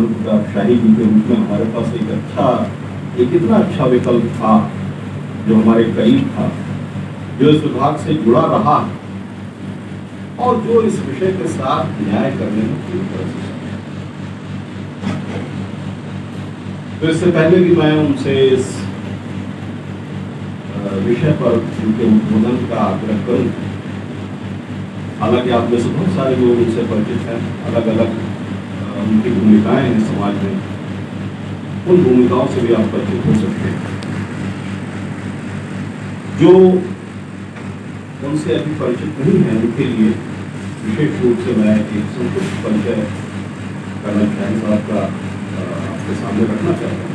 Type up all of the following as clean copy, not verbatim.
राम प्रताप शाही जी के रूप में हमारे पास एक इतना अच्छा विकल्प था जो हमारे करीब था, जो इस विभाग से जुड़ा रहा और जो इस विषय के साथ न्याय करने में पूरी तरह से तो इससे पहले भी मैं उनसे इस विषय पर उनके उद्बोधन का आग्रह करूं। हालांकि आप में से बहुत सारे लोग उनसे परिचित हैं, अलग अलग उनकी भूमिकाएं हैं समाज में, उन भूमिकाओं से भी आप परिचित हो सकते हैं। जो उनसे अभी परिचित नहीं है उनके लिए विशेष रूप से मैं एक संक्षिप्त परिचय करना शाही साहब का आपके सामने रखना चाहता हूँ।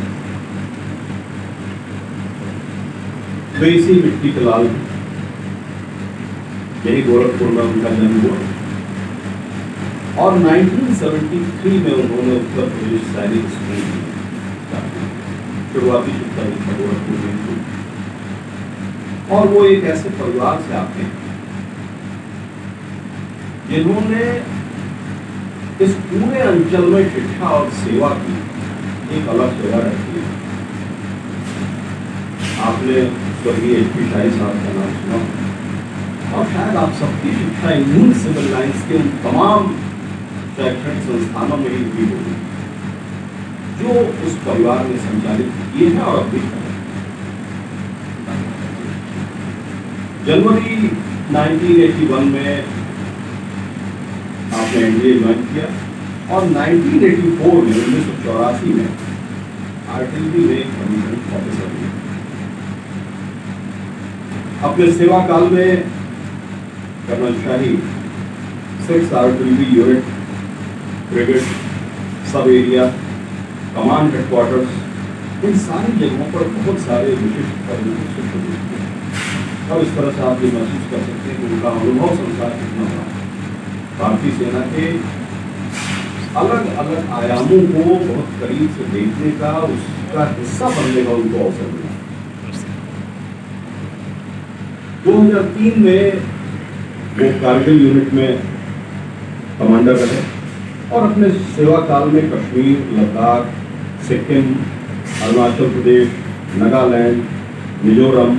वे इसी मिट्टी के लाल, यही गोरखपुर में उनका जन्म हुआ और 1973 में उन्होंने उत्तर प्रदेश सैनिक स्कूल शुरुआती शिक्षा दीक्षा गोरखपुर में की और वो एक ऐसे परिवार से आते हैं जिन्होंने इस पूरे अंचल में शिक्षा और सेवा की एक अलग जगह रखी है। आपने स्वर्गीय एच.पी. शाही साहब का नाम सुना और शायद आप सबकी शिक्षा इन्हीं सिविल लाइंस के उन तमाम शैक्षणिक संस्थानों में ही हुई होगी जो उस परिवार ने संचालित किए हैं और अभी जनवरी 1981 में आपने एनडीए ज्वाइन किया और 1984 में 1984 में आर्टिलरी में कमीशन ऑफिसर हुए। अपने सेवा काल में कर्नल शाही 6 आर्टिलरी यूनिट, ब्रिगेड, सब एरिया, कमांड हेडक्वार्टर्स, इन सारी जगहों पर बहुत सारे विशिष्ट पदों से शुरू किए और इस तरह से आप ये महसूस कर सकते हैं कि उनका अनुभव संसार कितना बड़ा है। भारतीय सेना के अलग अलग आयामों को बहुत करीब से देखने का, उसका हिस्सा बनने का उनको अवसर मिला। 2003 में वो कारगिल यूनिट में कमांडर रहे और अपने सेवा काल में कश्मीर, लद्दाख, सिक्किम, अरुणाचल प्रदेश, नागालैंड, मिजोरम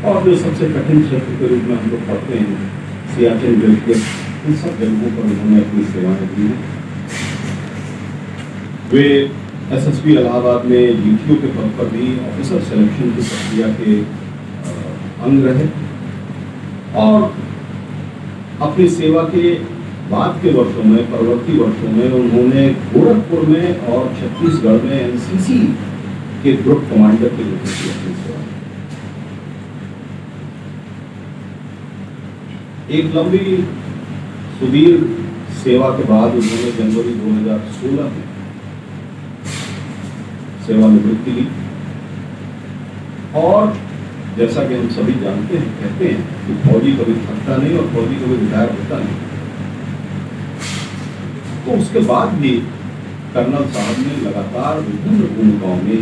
और जो सबसे कठिन क्षेत्र के रूप में हम लोग पढ़ते हैं सियाचिन ग्लेशियर, इन सब जगहों पर उन्होंने अपनी सेवाएं दी हैं। वे एसएसपी इलाहाबाद में जीटीओ के पद पर भी ऑफिसर सिलेक्शन की प्रक्रिया के अंग रहे और अपनी सेवा के बाद के वर्षों में, परवर्ती वर्षों में उन्होंने गोरखपुर में और छत्तीसगढ़ में एनसीसी के ग्रुप कमांडर के रूप में की अपनी सेवा। एक लंबी सुदीर्घ सेवा के बाद उन्होंने जनवरी 2016 में सेवानिवृत्ति ली और जैसा कि हम सभी जानते हैं, कहते हैं कि फौजी कभी थकता नहीं और फौजी कभी रिटायर होता नहीं। तो उसके बाद भी कर्नल साहब ने लगातार विभिन्न भूमिकाओं में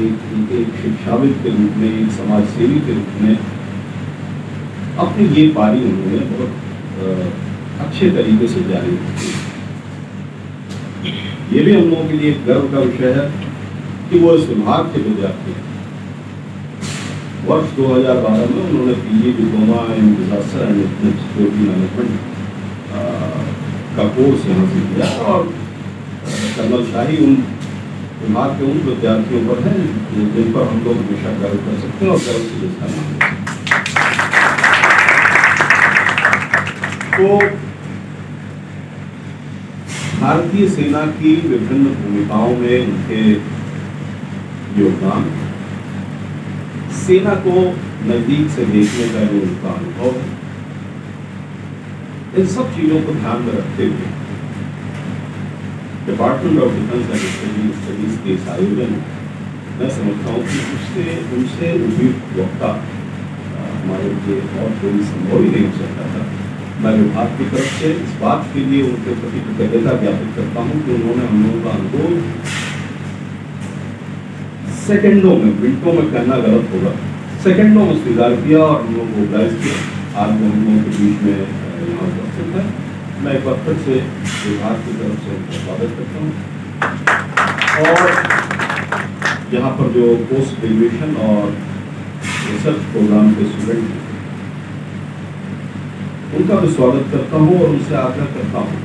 एक शिक्षाविद के रूप में, एक समाज सेवी के रूप में अपनी ये पारी उन्होंने बहुत अच्छे तरीके से जारी रखी। ये भी हम लोगों के लिए गर्व का विषय है कि वो इस विभाग के विद्यार्थी हैं। वर्ष 2012 में उन्होंने PG diploma in disaster and security management का कोर्स यहाँ से किया और कर्नल शाही उन विभाग के उन विद्यार्थियों पर हैं जिन पर हम लोग हमेशा गर्व कर सकते हैं और गर्व से जिसका नाम। तो भारतीय सेना की विभिन्न भूमिकाओं में उनके योगदान, सेना को नजदीक से देखने का जो उनका अनुभव है, इन सब चीजों को ध्यान में रखते हुए department of defence and studies के इस आयोजन मैं समझता हूँ कि उनसे उपयुक्त वक्ता हमारे लिए और कोई संभव ही नहीं हो सकता था। मैं विभाग की तरफ से इस बात के लिए उनके प्रति कृतज्ञता ज्ञापित करता हूँ कि उन्होंने हम लोगों का अनुभव सेकंडों में, मिनटों में कहना गलत होगा, सेकंडों में स्वीकार किया और हम लोगों को ऑर्गेनाइज किया। आज हम लोगों के बीच में यहाँ उपस्थित है। मैं एक बार फिर से विभाग की तरफ से उनका स्वागत करता हूँ। और यहाँ पर जो पोस्ट ग्रेजुएशन और रिसर्च प्रोग्राम के स्टूडेंट हैं, उनका मैं स्वागत करता हूँ और उनसे आग्रह करता हूँ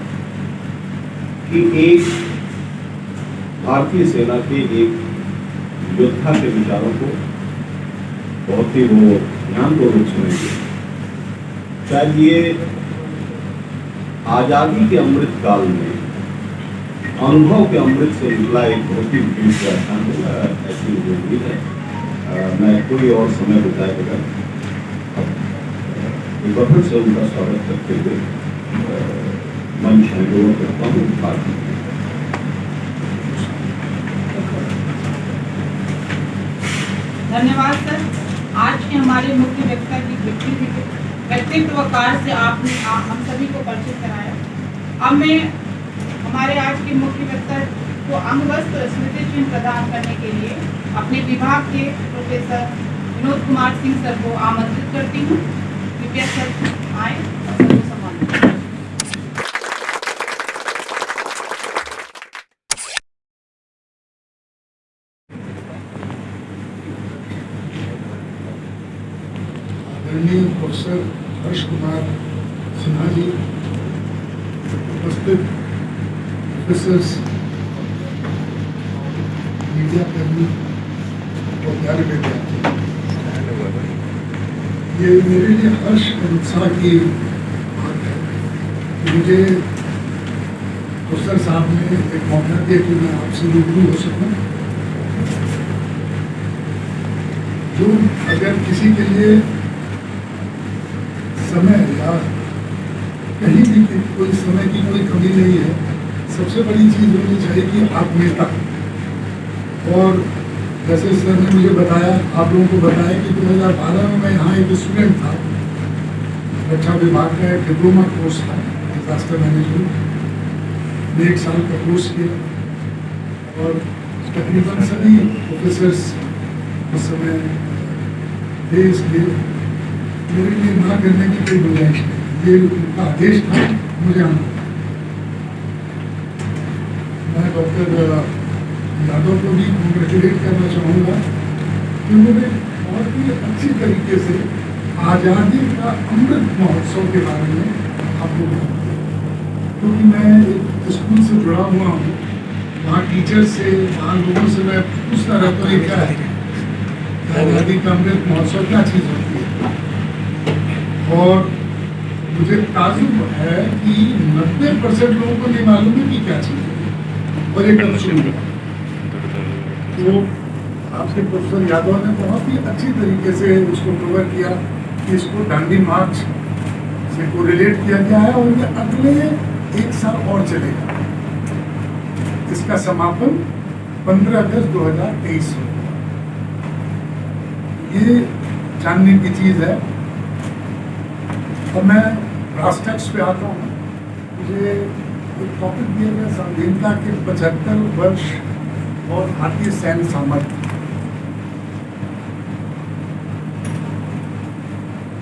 कि एक भारतीय सेना के एक योद्धा के विचारों को बहुत ही वो ध्यानपूर्वक सुनेंगे। शायद ये आजादी के अमृत काल में अनुभव के अमृत से निकला एक बहुत ही विशेष व्याख्यान होगा, ऐसी मुझे उम्मीद है। मैं कोई और समय बिताए बगैर एक बार फिर से उनका स्वागत करते हुए मंच हैंडओवर करता हूँ। धन्यवाद सर। आज के हमारे मुख्य वक्ता की व्यक्तित्व कार्य से आपने हम सभी को परिचित कराया। अब मैं हमारे आज के मुख्य वक्ता को अंगवस्त्र स्मृति चिन्ह प्रदान करने के लिए अपने विभाग के प्रोफेसर विनोद कुमार सिंह सर को आमंत्रित करती हूँ। कृपया सर आए और सर को सम्मानित करें। आदरणीय प्रोफेसर हर्ष कुमार सिन्हा जी, उपस्थित प्रोफेसर्स, मीडिया कर्मी और प्यारे विद्यार्थी, ये मेरे लिए हर्ष और उत्साह की बात है कि मुझे प्रोफेसर साहब ने एक मौका दिया कि मैं आपसे रूबरू हो सकूं। जो अगर किसी के लिए समय या कहीं भी कोई समय की कोई कमी नहीं है, सबसे बड़ी चीज़ होनी चाहिए कि आत्मीयता। और जैसे सर ने मुझे बताया, आप लोगों को बताया कि 2012 में मैं यहाँ एक स्टूडेंट था, रक्षा विभाग का एक डिप्लोमा कोर्स था डिजास्टर मैनेजमेंट में, 1 साल का कोर्स किया और तकरीबन सभी प्रोफेसर्स उस समय थे, इसलिए मेरे लिए ना करने की कोई गुंजाइश नहीं। ये उनका आदेश था, मुझे आना। मैं डॉक्टर यादव को भी कॉन्ग्रेचुलेट करना चाहूँगा कि उन्होंने बहुत ही अच्छी तरीके से आज़ादी का अमृत महोत्सव के बारे में आपको बताया। क्योंकि मैं एक स्कूल से जुड़ा हुआ हूँ, वहाँ टीचर से, वहाँ लोगों से मैं पूछता रहता हूँ क्या है आज़ादी का अमृत महोत्सव, क्या चीज़ होती है। और मुझे ताजुब है कि 90% लोगों को नहीं मालूम है कि क्या चीज़ है और एक अफसोस। तो आपके प्रोफेसर यादव ने बहुत ही अच्छी तरीके से उसको कवर किया कि इसको दांडी मार्च से को रिलेट किया गया है और ये अगले 1 साल और चलेगा। इसका समापन 15 अगस्त 2023 होगा। ये जानने की चीज़ है। और मैं राष्ट्रक्ष पे आता हूँ। मुझे एक टॉपिक दिया गया संविधान के 75 वर्ष और भारतीय सैन्य सामर्थ्य।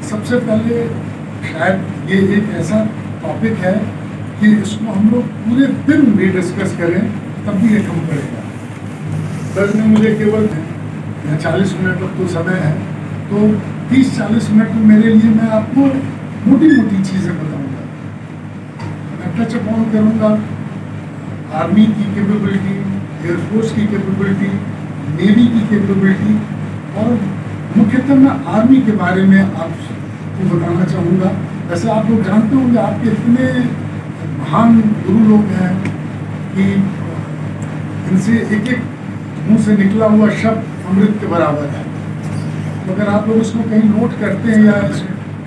सबसे पहले शायद ये एक ऐसा टॉपिक है कि इसको हम लोग पूरे दिन भी डिस्कस करें तब भी ये कम पड़ेगा। सर ने मुझे केवल 40 मिनट तक तो समय है, तो 30-40 मिनट में मेरे लिए मैं आपको मोटी मोटी चीज़ें बताऊंगा। मैं टच अपॉन करूंगा आर्मी की कैपेबिलिटी, एयरफोर्स की कैपेबिलिटी, नेवी की कैपेबिलिटी और मुख्यतः मैं आर्मी के बारे में आपको बताना चाहूँगा। वैसे आप लोग जानते होंगे, आपके इतने महान गुरु लोग हैं कि इनसे एक एक मुंह से निकला हुआ शब्द अमृत के बराबर है। तो अगर आप लोग इसको कहीं नोट करते हैं या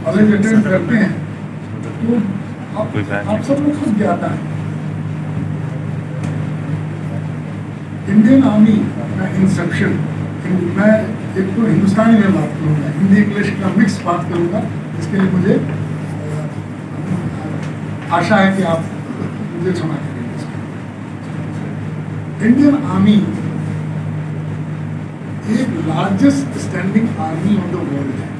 कॉलेज अटेंड करते हैं तो आप सब लोग खुद जाता है। इंडियन आर्मी का इंसेप्शन, मैं एक तो हिंदुस्तानी में बात करूँगा, हिंदी इंग्लिश का मिक्स बात करूँगा, इसके लिए मुझे आशा है कि आप मुझे क्षमा करेंगे। इंडियन आर्मी एक largest standing army of the world है।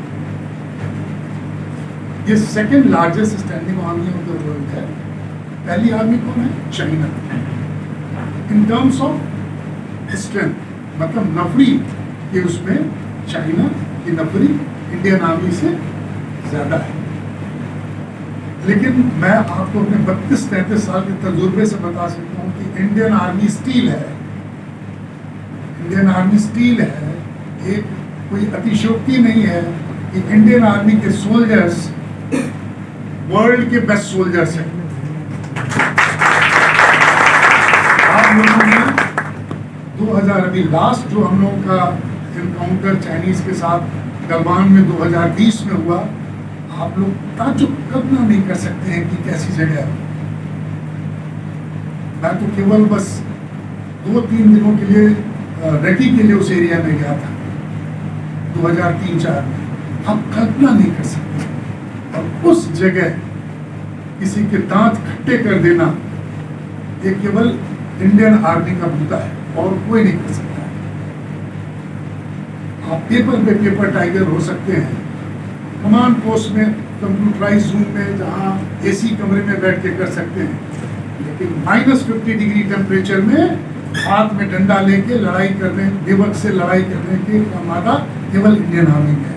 ये second largest standing army of the world है। पहली आर्मी कौन है? China. In terms of strength, मतलब नफरी कि उसमें चाइना की नफरी इंडियन आर्मी से ज़्यादा है। लेकिन मैं आपको अपने 32-33 साल के तजुर्बे से बता सकता हूँ कि इंडियन आर्मी स्टील है, इंडियन आर्मी स्टील है। एक कोई अतिशयोक्ति नहीं है कि इंडियन आर्मी के सोल्जर्स वर्ल्ड के बेस्ट सोल्जर्स हैं। आप लोगों ने 2000 अभी लास्ट जो हम लोगों का एनकाउंटर चाइनीज के साथ गलवान में 2020 में हुआ, आप लोग ताज्जुब कल्पना नहीं कर सकते हैं कि कैसी जगह है। मैं तो केवल बस 2-3 दिनों के लिए रेकी के लिए उस एरिया में गया था 2003-04 में। आप कल्पना नहीं कर सकते। और उस जगह किसी के दांत खट्टे कर देना ये केवल इंडियन आर्मी का बूता है और कोई नहीं कर सकता। आप पेपर पे पेपर टाइगर हो सकते हैं, कमांड पोस्ट में कंप्यूटराइज रूम में जहां एसी कमरे में बैठ के कर सकते हैं, लेकिन -50 डिग्री टेम्परेचर में हाथ में डंडा लेके लड़ाई करने, दिवस से लड़ाई करने के मादा केवल इंडियन आर्मी में है।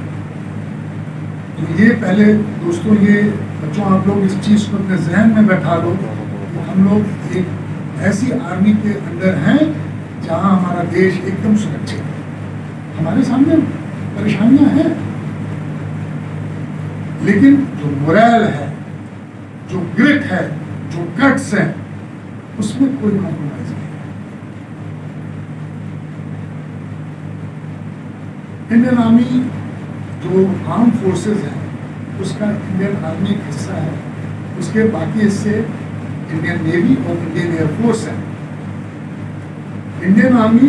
तो ये पहले दोस्तों, ये बच्चों, आप लोग इस चीज़ को अपने जहन में बैठा लो कि हम लोग एक ऐसी आर्मी के अंदर हैं जहां हमारा देश एकदम सुरक्षित है। हमारे सामने परेशानियां हैं, लेकिन जो मोरल है, जो ग्रिट है, जो गट्स है, उसमें कोई कॉम्प्रोमाइज नहीं है। इंडियन आर्मी जो आर्म फोर्सेस है उसका इंडियन आर्मी एक हिस्सा है, उसके बाकी हिस्से इंडियन नेवी और इंडियन एयरफोर्स है। इंडियन आर्मी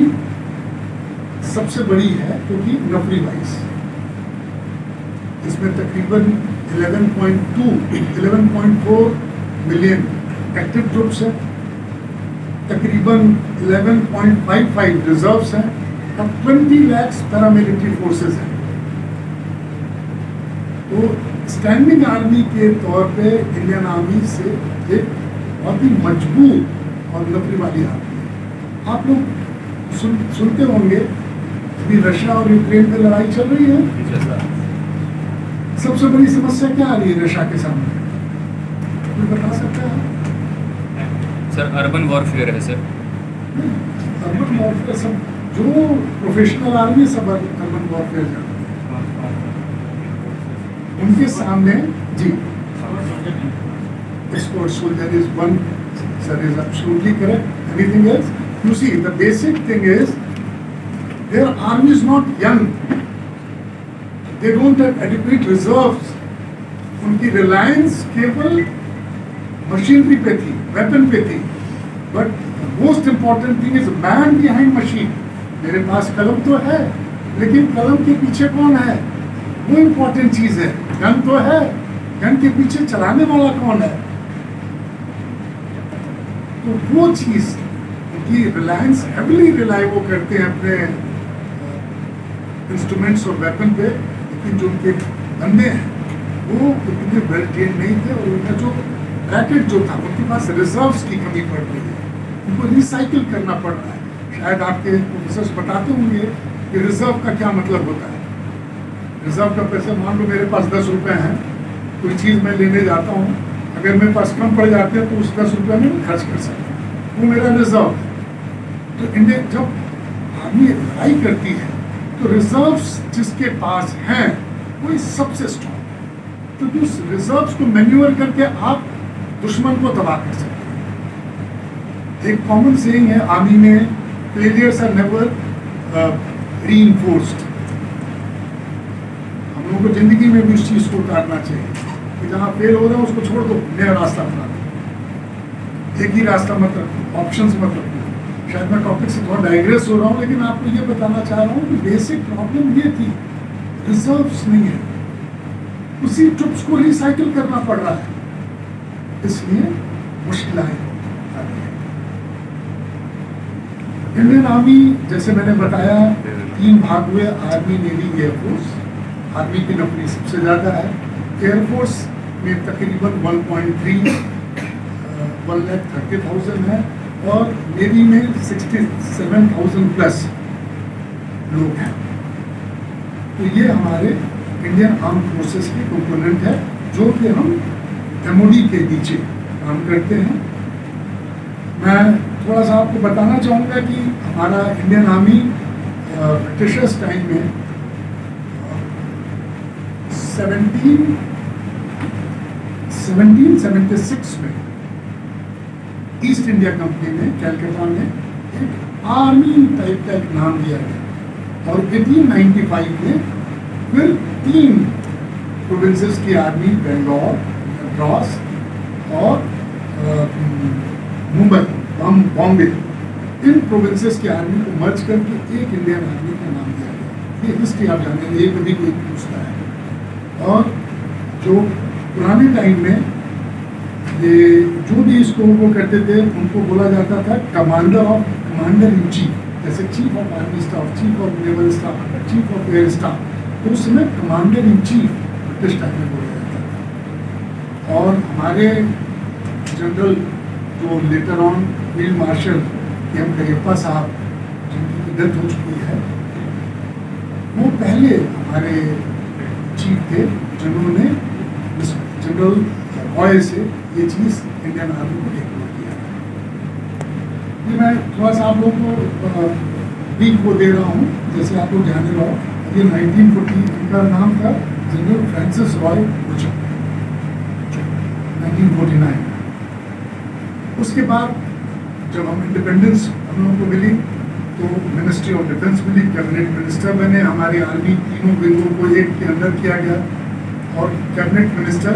सबसे बड़ी है क्योंकि नफरी वाइज इसमें तकरीबन 11.4 मिलियन एक्टिव ट्रूप्स है, तकरीबन 11.55 रिजर्व्स हैं और 20 लाख पैरामिलिट्री फोर्सेस हैं। तो स्टैंडिंग आर्मी के तौर पे इंडियन आर्मी से एक बहुत ही मजबूत और नफरी वाली आर्मी है। आप लोग सुनते होंगे अभी रशिया और यूक्रेन में लड़ाई चल रही है। सबसे बड़ी समस्या क्या आ रही है रशिया के सामने, कोई बता सकता है? सर अर्बन वॉरफेयर है सर। अर्बन वॉरफेयर सब जो प्रोफेशनल आर्मी सब अर्बन वॉरफेयर जानते हैं। उनके सामने जी escort soldier is one, sir, is absolutely correct. Anything else? You see, the basic thing is their army is not young. They don't have adequate reserves. उनकी रिलायंस केवल machinery पे थी, weapon पे थी, but most important thing is man behind machine. मेरे पास कलम तो है, लेकिन कलम के पीछे कौन है, वो इम्पोर्टेंट चीज है। गन तो है, गन के पीछे चलाने वाला कौन है, तो वो चीज की रिलायंस हेवली रिलाई वो करते हैं अपने इंस्ट्रूमेंट्स और वेपन पे, लेकिन जो उनके बंदे हैं वो उतने वेल ट्रेन नहीं थे और उनका जो रैकेट जो था उनके पास रिजर्व्स की कमी पड़ रही है, उनको रिसाइकिल करना पड़ रहा है। शायद आपके प्रोफेसर्स बताते होंगे कि रिजर्व का क्या मतलब होता है। रिजर्व का पैसा, मान लो मेरे पास 10 रुपए हैं, कोई चीज़ मैं लेने जाता हूँ, अगर मेरे पास कम पड़ जाते हैं तो उस 10 रुपये में खर्च कर सकता हूँ, वो मेरा रिजर्व है। तो इंडिया जब आर्मी लड़ाई करती है तो रिजर्व्स जिसके पास हैं वो सबसे स्ट्रॉन्ग है, क्योंकि उस रिजर्व्स को मैन्यूअर करके आप दुश्मन को तबाह कर सकते हैं। एक कॉमन सेइंग है आर्मी में, फेलियर्स आर नेवर रीइंफोर्स्ड। हम लोगों को जिंदगी में भी उस चीज़ को उतारना चाहिए कि जहाँ फेल हो रहा है उसको छोड़ दो, नया रास्ता अपना दो। एक ही रास्ता मत रखो, ऑप्शंस मत रखो। शायद मैं टॉपिक से थोड़ा डाइग्रेस हो रहा हूँ, लेकिन आपको ये बताना चाह रहा हूँ कि बेसिक प्रॉब्लम ये थी, रिजर्व्स नहीं है, उसी ट्रुप्स को रिसाइकिल करना पड़ रहा है, इसलिए मुश्किल आई। इंडियन आर्मी जैसे मैंने बताया 3 भाग हुए, आर्मी, नेवी, एयरफोर्स। आर्मी की नौकरी सबसे ज़्यादा है, एयरफोर्स में तकरीबन 1.3 1,30,000 है, और नेवी में 67,000 प्लस लोग हैं। तो ये हमारे इंडियन आर्म फोर्सेस की कंपोनेंट है जो कि हम एमओडी के नीचे काम करते हैं। मैं थोड़ा सा आपको बताना चाहूँगा कि हमारा इंडियन आर्मी ब्रिटिशर्स टाइम में 1776 में ईस्ट इंडिया कंपनी ने कैलकाटा में एक आर्मी टाइप का एक नाम दिया गया और 1895 में फिर 3 प्रोविंसेस की आर्मी, बेंगलोर, मद्रास और मुंबई, बॉम्बे, इन प्रोविंसेस की आर्मी को मर्ज करके एक इंडियन आर्मी का नाम दिया गया। ये हिस्ट्री आप जानेंगे, ये कभी कोई पूछता है। और जो पुराने टाइम में ये जो भी इसको वो करते थे उनको बोला जाता था कमांडर इन चीफ, जैसे chief of army staff, chief of naval staff, chief of air staff, तो उस समय commander in chief British time में बोला जाता था। और हमारे जनरल जो later on field marshal M Cariappa साहब, जिनकी डेथ हो चुकी है, वो पहले हमारे चीफ थे जिन्होंने जनरल रॉय से ये चीज़ इंडियन आर्मी को टेक किया। ये मैं थोड़ा सा आप लोगों को वीक को दे रहा हूँ, जैसे आप लोग जाने रहो। ये 1940, इनका नाम था जनरल फ्रांसिस रॉय बुचर, 1949। उसके बाद जब हम इंडिपेंडेंस हम लोगों को मिली तो मिनिस्ट्री ऑफ डिफेंस मिली, कैबिनेट मिनिस्टर बने, हमारी आर्मी तीनों विंगों को एक के अंदर किया गया और कैबिनेट मिनिस्टर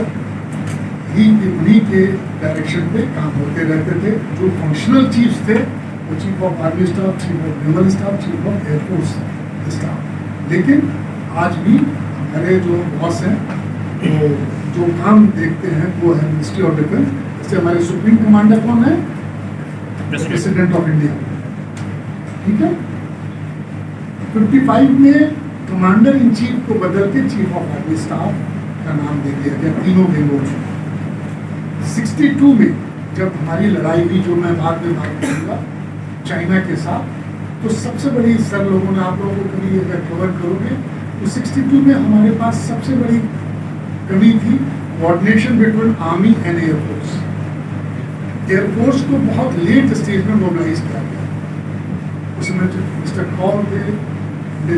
ही उन्हीं के डायरेक्शन पे काम होते रहते थे। जो फंक्शनल चीफ्स थे वो chief of army staff, chief of naval staff, chief of air force staff. लेकिन आज भी हमारे जो बॉस हैं वो जो काम देखते हैं वो है मिनिस्ट्री ऑफ डिफेंस। जैसे हमारे सुप्रीम कमांडर कौन है? प्रेसिडेंट ऑफ इंडिया, ठीक है। 55 में कमांडर इन चीफ को बदल के चीफ ऑफ आर्मी स्टाफ का नाम दे दिया गया तीनों विंगों को। 62 में जब हमारी लड़ाई हुई, जो मैं बाद में बात करूँगा, चाइना के साथ, तो सबसे बड़ी, सर लोगों ने आप लोगों को कभी अगर कवर करोगे तो 62 में हमारे पास सबसे बड़ी कमी थी coordination between army and air force. Air force को बहुत लेट स्टेज में मोबिलाइज किया गया। उसमें मिस्टर कॉल थे,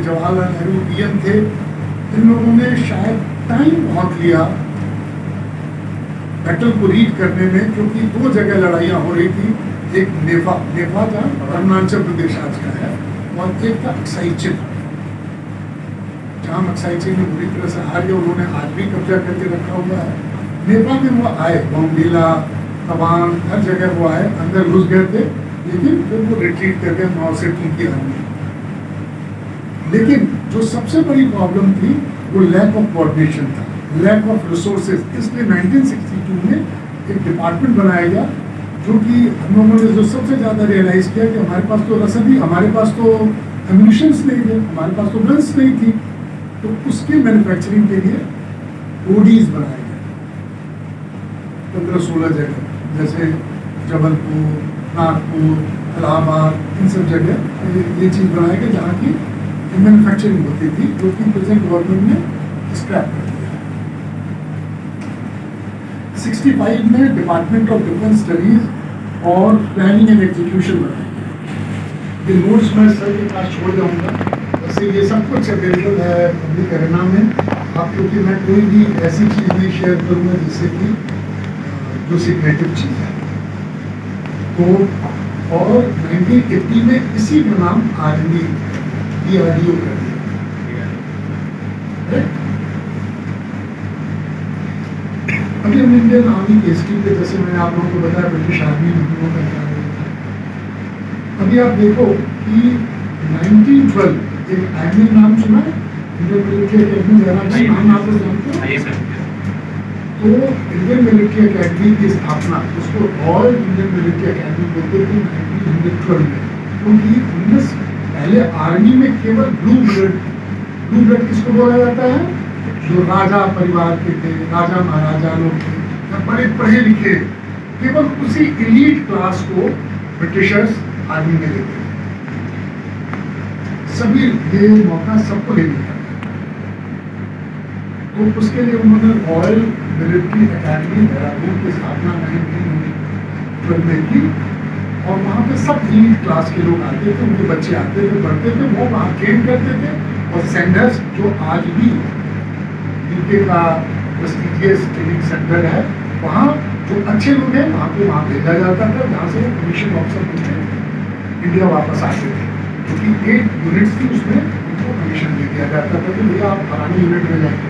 जवाहरलाल नेहरू पीएम थे, इन लोगों ने शायद टाइम बहुत लिया बैटल को रीड करने में, क्योंकि 2 जगह लड़ाइयाँ हो रही थी। एक नेफा जहाँ अरुणाचल प्रदेश आज का है, और एक था अक्साई चिन, जहाँ अक्साई चिन में बुरी तरह से हार गए। उन्होंने आज भी कब्जा करके रखा हुआ है। नेपाल में वो आए, बॉम्बीला, तवांग, हर जगह वो आए, अंदर घुस गए थे, लेकिन फिर वो रिट्रीट कर गए नॉर्थ से उनकी आर्मी। लेकिन जो सबसे बड़ी प्रॉब्लम थी वो लैक ऑफ कोऑर्डिनेशन था, लैक ऑफ रिसोर्सेज। इसलिए 1962 में एक डिपार्टमेंट बनाया गया, जो कि हम लोगों ने जो सबसे ज़्यादा रियलाइज़ किया कि हमारे पास तो रसद ही, हमारे पास तो एम्यूनिशंस नहीं थे, हमारे पास तो गन्स नहीं थी, तो उसके मैन्युफैक्चरिंग के लिए ओडीज बनाए गए 15-16 जगह, जैसे जबलपुर, नागपुर, इलाहाबाद, इन सब जगह ये चीज़ बनाई गई जहाँ की मैन्युफैक्चरिंग होती थी, जो कि प्रेजेंट गवर्नमेंट ने स्क्रैप कर दिया। 65 में डिपार्टमेंट ऑफ डिफेंस स्टडीज और प्लानिंग एंड एग्जीक्यूशन बनाई गई। ये नोट्स मैं सर के पास छोड़ जाऊँगा, वैसे ये सब कुछ अवेलेबल है पब्लिक एरेना में। आप, क्योंकि मैं कोई भी ऐसी चीज़ नहीं शेयर करूँगा जिससे कि जो सीक्रेटिव चीज़ है। तो और 1980 में इसी का नाम आर्मी DRDO कर दिया। अभी हम इंडियन आर्मी की हिस्ट्री पे, जैसे मैंने आप लोगों को बताया ब्रिटिश आर्मी में हम लोगों का क्या था। अभी आप देखो कि 1912 एक आर्मी नाम सुना है, इंडियन मिलिट्री अकेडमी, नाम आप लोग जानते हो? तो इंडियन मिलिट्री अकेडमी की स्थापना, उसको रॉयल इंडियन मिलिट्री अकेडमी बोलते थे 1912 में, क्योंकि पहले आर्मी में केवल ब्लू ब्लड किसको बोला जाता है? जो राजा परिवार के थे, राजा महाराजा लोग थे, या बड़े पढ़े लिखे, केवल उसी एलीट क्लास को ब्रिटिशर्स आर्मी में लेते थे। सभी ये मौका सबको नहीं मिलता, तो उसके लिए उन्होंने रॉयल मिलिट्री अकेडमी देहरादून की स्थापना 1912 में की, और वहाँ पे सब एलीट क्लास के लोग आते थे, उनके बच्चे आते थे, पढ़ते थे, वो वहाँ ट्रेन करते थे। और सेंडर्स जो आज भी यूके का प्रेस्टिजियस ट्रेनिंग सेंटर है, वहाँ जो अच्छे लोग हैं वहाँ भेजा जाता था, जहाँ से वो कमीशन ऑफिसर होकर इंडिया वापस आते थे, क्योंकि 8 यूनिट्स थी, उसमें उनको कमीशन दे दिया जाता था कि भैया आप फलानी यूनिट में जाएंगे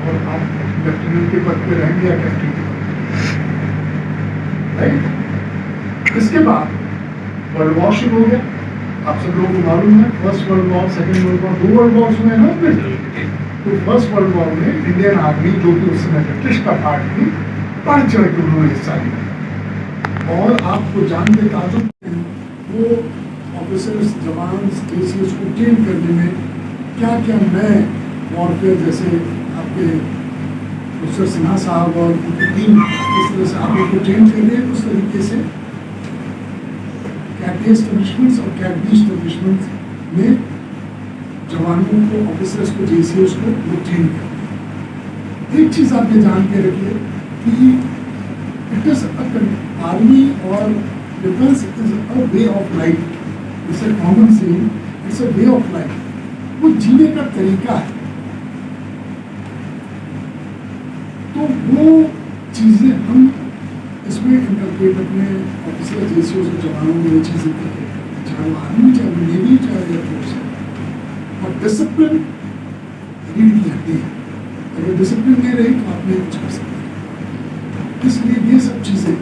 और आप लेफ्टिनेंट के पद पे रहेंगे या कैप्टन के पद पे, राइट। इसके बाद वर्ल्ड वॉर शुरू हो गया। आप सब लोगों को मालूम है, first world war, second world war, 2 world Wars हुए ना उसमें। तो फर्स्ट वर्ल्ड वॉर में इंडियन आर्मी, जो कि उस समय ब्रिटिश का पार्ट थी, बढ़ चढ़ के उन्होंने हिस्सा लिया। और आपको जान के ताजुब, वो ऑफिसर्स, जवान, स्टेशंस को ट्रेन करने में क्या क्या नए वॉरफेयर, जैसे आपके प्रोफेसर सिन्हा साहब और उनकी टीम इस तरह से आप लोग को ट्रेन कर रहे हैं, उस तरीके से कैट ए एस्टेब्लिशमेंट्स और कैट बी एस्टेब्लिशमेंट्स में जवानों को, ऑफिसर्स को, जेसीओस को वो ट्रेन करते हैं। एक चीज़ आप ये जान के रखिए कि इट इज आर्मी और defence is a way of life, it's a common saying, it's a way of life, वो जीने का तरीका है। तो वो चीज़ें हम इसमें इंटरप्रेट अपने ऑफिसर, जेसीओ और जवानों में वो चीज़ें करते हैं, चाहे वो आर्मी, चाहे वो नेवी, चाहे एयरफोर्स है। और डिसिप्लिन रीढ़ की हड्डी है, अगर डिसिप्लिन नहीं रही तो आप नहीं कुछ कर सकते। इसलिए ये सब चीज़ें,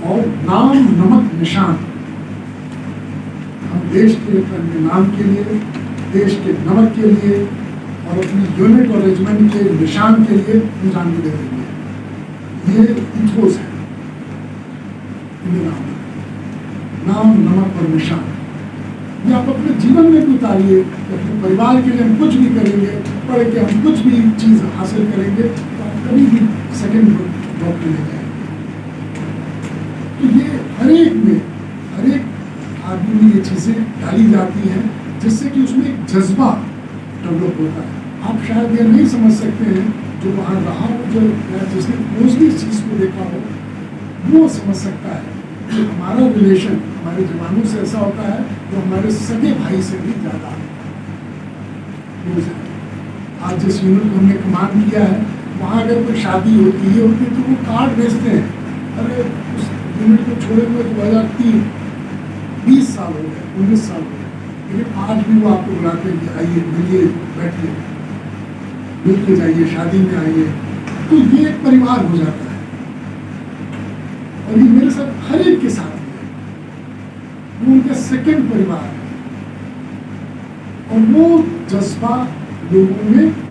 और नाम, नमक, निशान, हम देश के नाम के लिए, देश के नमक के लिए और अपनी यूनिट और रेजिमेंट के निशान के लिए हम जान भी दे देंगे। ये इथोस है इंडियन आर्मी, नाम, नमक और निशान। ये आप अपने जीवन में भी उतारिए, अपने परिवार के लिए हम कुछ भी करेंगे, पढ़ के हम कुछ भी चीज़ हासिल करेंगे, तो आप कभी भी सेकेंड जॉब पे ले जाएंगे। तो ये हर एक आदमी में ये चीज़ें डाली जाती हैं, जिससे कि उसमें एक जज्बा डेवलप होता है। आप शायद ये नहीं समझ सकते हैं, जो वहाँ रहा हो, जो जिसने क्लोजली इस चीज़ को देखा हो, वो समझ सकता है कि हमारा रिलेशन हमारे जवानों से ऐसा होता है जो हमारे सगे भाई से भी ज़्यादा क्लोज है। आज जिस यूनिट को हमने कमांड किया है, वहाँ अगर कोई शादी होती है तो वो कार्ड भेजते हैं, अरे उस यूनिट को छोड़े हुए 2003 20 साल हो गए, 19 साल हो गए, लेकिन आज भी वो आपको बुलाते हैं कि आइए, मिलिए, बैठिए, मिल के जाइए, शादी में आइए। तो ये एक परिवार हो जाता है, और ये मेरे साथ हर एक के साथ है, वो उनका सेकंड परिवार है, और वो जज्बा लोगों में